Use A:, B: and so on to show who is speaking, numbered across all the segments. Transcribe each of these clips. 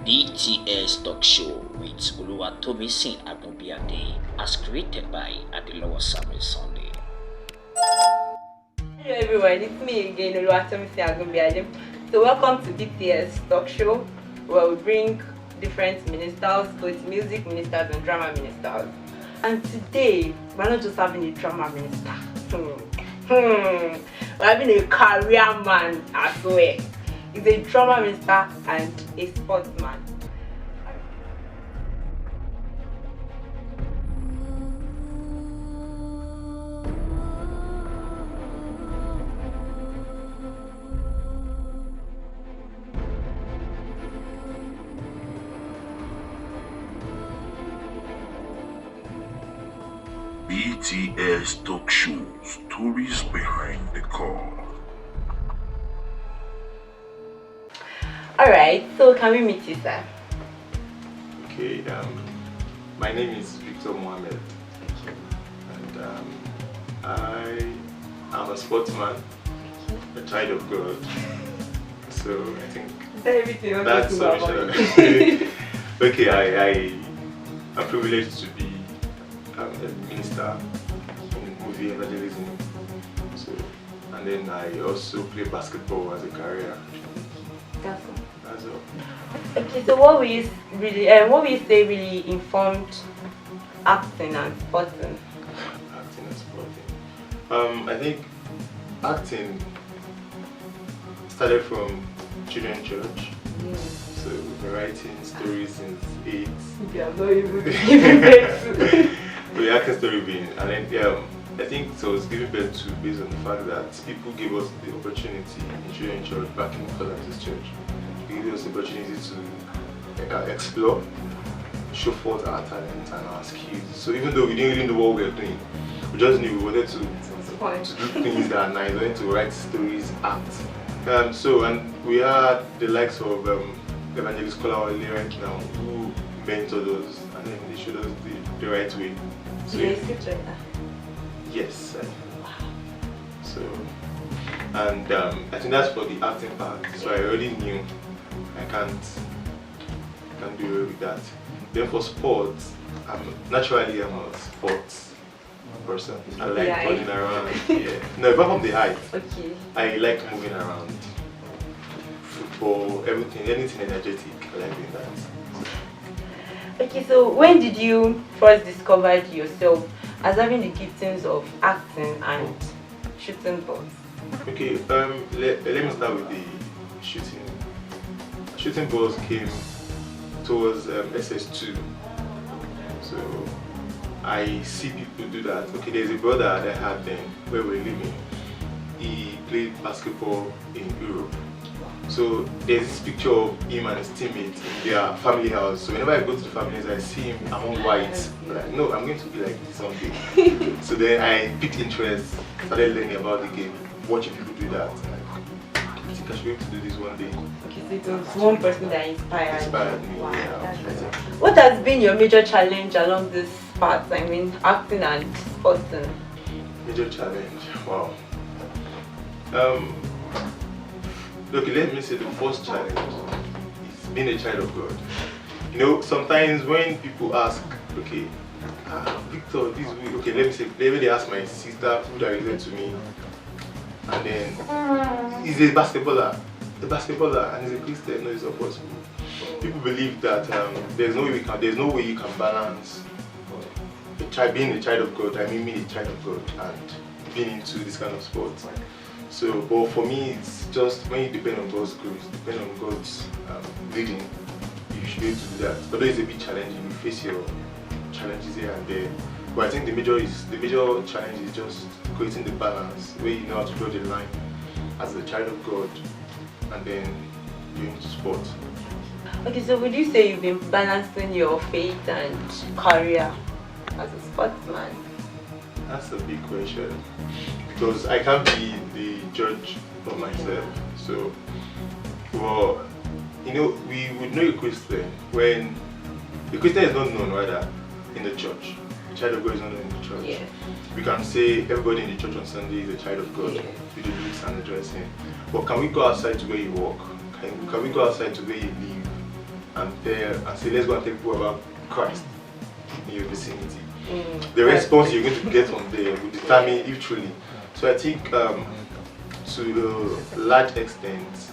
A: BTS Talk Show with Oluwatomisin Agunbiade as created by Adelowo Samuel Sunday.
B: Hello everyone, it's me again, Oluwatomisin Agunbiade. So welcome to BTS Talk Show, where we bring different ministers, both music ministers and drama ministers. And today, we're not just having a drama minister. We're having a career man as well. He's a drama minister and a sportsman.
C: BTS Talk Show, stories behind the call.
B: Alright, so can we meet you, sir?
D: Okay, my name is Victor Mohammed, and I am a sportsman, a child of God. So I think that's sufficient. Okay, I'm privileged to be a minister in movie evangelism. So, and then I also play basketball as a career. That's all.
B: Okay, so what will you say really informed acting and sporting?
D: Acting and sporting. I think acting started from children's church. So we've been writing stories since 8.
B: Yeah, I'm not even giving birth.
D: We're acting story being, and then I think it was given birth to based on the fact that people gave us the opportunity in children's church back in Father's church. They gave us the opportunity to explore, show forth our talent and our skills. So even though we didn't really know what we were doing, we just knew we wanted to do things that are nice, we wanted to write stories, act. And we had the likes of Evangelist Kolawole right now, who mentored us and then they showed us the right way. So, yes. So, and I think that's for the acting part. So I already knew I can't do away with that. Then for sports, I'm a sports person. I like running around. Yeah. No, apart from the height.
B: Okay.
D: I like moving around. Football, everything, anything energetic. I like doing that.
B: Okay, so when did you first discover yourself as having the giftings of acting and shooting balls?
D: Okay, let me start with the shooting. Shooting balls came towards SS2. So I see people do that. Okay, there's a brother that I had then where we're living. He played basketball in Europe. So there's this picture of him and his teammates in their family house. So whenever I go to the family house, I see him among whites. I'm like, no, I'm going to be like this someday. So then I picked interest, started learning about the game, watching people do that. I think I should be able to do this one day.
B: Okay, so it was one person that inspired
D: me.
B: Wow,
D: Yeah.
B: What has been your major challenge along this path? I mean, acting and sporting.
D: Major challenge, wow. Okay, let me say the first challenge is being a child of God. You know, sometimes when people ask, okay, Victor, this week, okay, let me say, maybe they ask my sister who directed to me, and then he's a basketballer, and he's a Christian. No, it's not possible. People believe that there's no way you can balance being a child of God. I mean, being a child of God and being into this kind of sport. So, but for me, it's just when you depend on God's grace, depend on God's leading, you should be able to do that. Although it's a bit challenging, you face your challenges here and there. But I think the major challenge is just creating the balance where you know how to draw the line as a child of God and then doing sport.
B: Okay, so would you say you've been balancing your faith and career as a sportsman?
D: That's a big question because I can't be the judge of myself. So, well, you know, we would know a Christian when the Christian is not known rather in the church. The child of God is not known in the church.
B: Yeah.
D: We can say everybody in the church on Sunday is a child of God with the looks and the dressing. But can we go outside to where you walk? Can we go outside to where you live? and say, let's go and tell people about Christ in your vicinity. The response you're going to get from there will determine if truly. So I think to a large extent,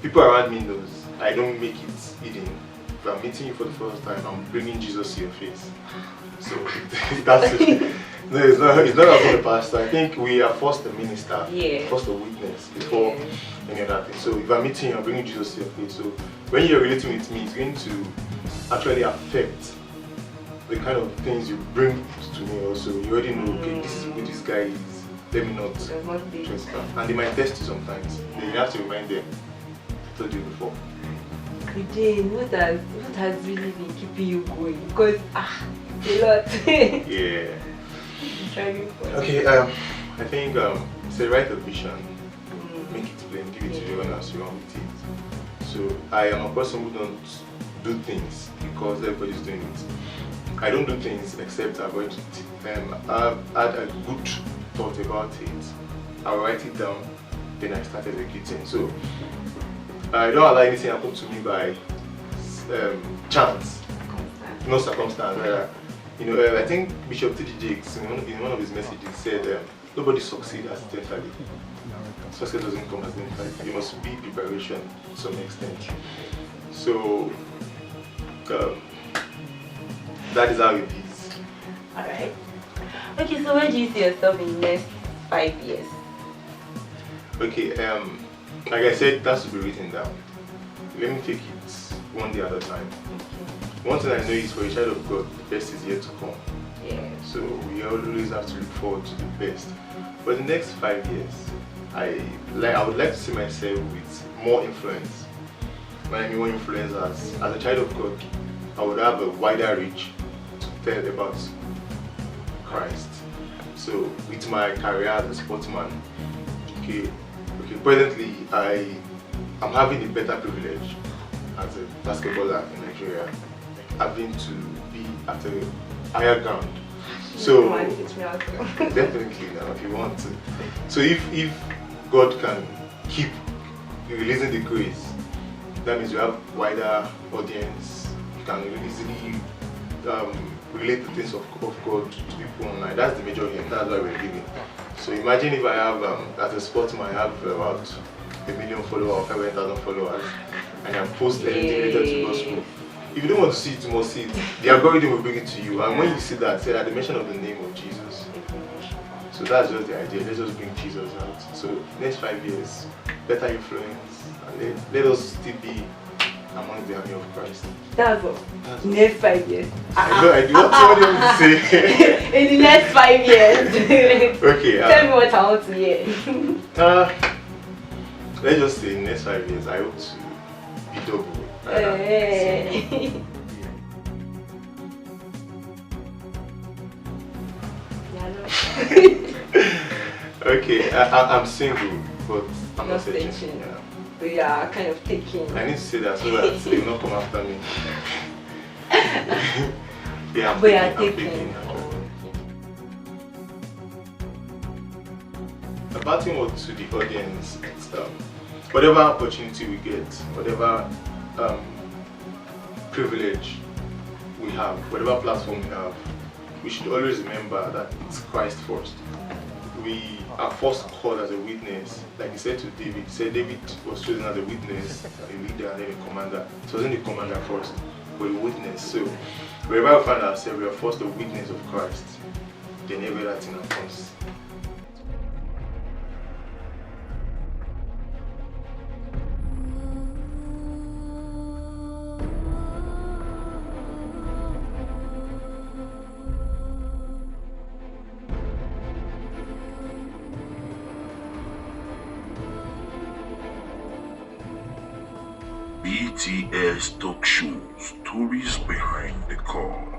D: people around me knows I don't make it hidden. If I'm meeting you for the first time, I'm bringing Jesus to your face. So that's it. No, it's not about the pastor. I think we are first a minister, first a witness before any other thing. So if I'm meeting you, I'm bringing Jesus to your face. So when you're relating with me, it's going to actually affect the kind of things you bring to me also. You already know, okay, this is who this guy is. Let me not trespass. And they might test you sometimes. Then you have to remind them. I told you before.
B: Jane, what has really been keeping you going? Because a lot.
D: Yeah. Okay, I think say write a vision, make it plain, give it to everyone as you want with it. So I am a person who don't do things because everybody's doing it. I don't do things except I've had a good thought about it. I'll write it down, then I start executing. So I don't allow anything to happen to me by chance, no circumstance. I think Bishop T.D. Jakes in one of his messages said nobody succeeds accidentally. Success doesn't come accidentally. You must be preparation to some extent. So that is how it is.
B: Alright. Okay, so where do you see yourself in the next 5 years?
D: Okay, like I said, it has to be written down. Let me take it one day at a time. One thing I know is for a child of God, the best is yet to come.
B: Yeah.
D: So we always have to look forward to the best. For the next 5 years, I would like to see myself with more influence. When I mean more influence, as a child of God, I would have a wider reach to tell about Christ. So with my career as a sportsman, presently I'm having a better privilege as a basketballer in Nigeria, having to be at a higher ground. So definitely now, if you want to. So if God can keep releasing the grace, that means you have wider audience. You can easily relate the things of God to people online. That's the major aim. That's why we're living. So imagine if I have, as a sportsman, I have about 1 million followers, 500,000 followers, and I post anything related to gospel. If you don't want to see it, you must see it. The algorithm will bring it to you. And when you see that, say at the mention of the name of Jesus. So that's just the idea. Let's just bring Jesus out. So next 5 years, better influence, and let us still be among the army of Christ.
B: That's all. Next 5 years.
D: I do what you want to say.
B: In the next 5 years.
D: Okay.
B: Tell me what I want to hear.
D: Let's just say in the next 5 years, I hope to be double. Okay, I'm single, but I'm not searching.
B: We are kind of taking.
D: I need to say that so that they will not come after me. Yeah,
B: we are taking.
D: A parting word to the audience, whatever opportunity we get, whatever privilege we have, whatever platform we have, we should always remember that it's Christ first. We are first called as a witness. Like he said to David, he said David was chosen as a witness, a leader, and then a commander. So it wasn't the commander first, but a witness. So wherever we find ourselves, we are first a witness of Christ. Then every other thing comes.
C: BTS Talk Show, Stories Behind the Call.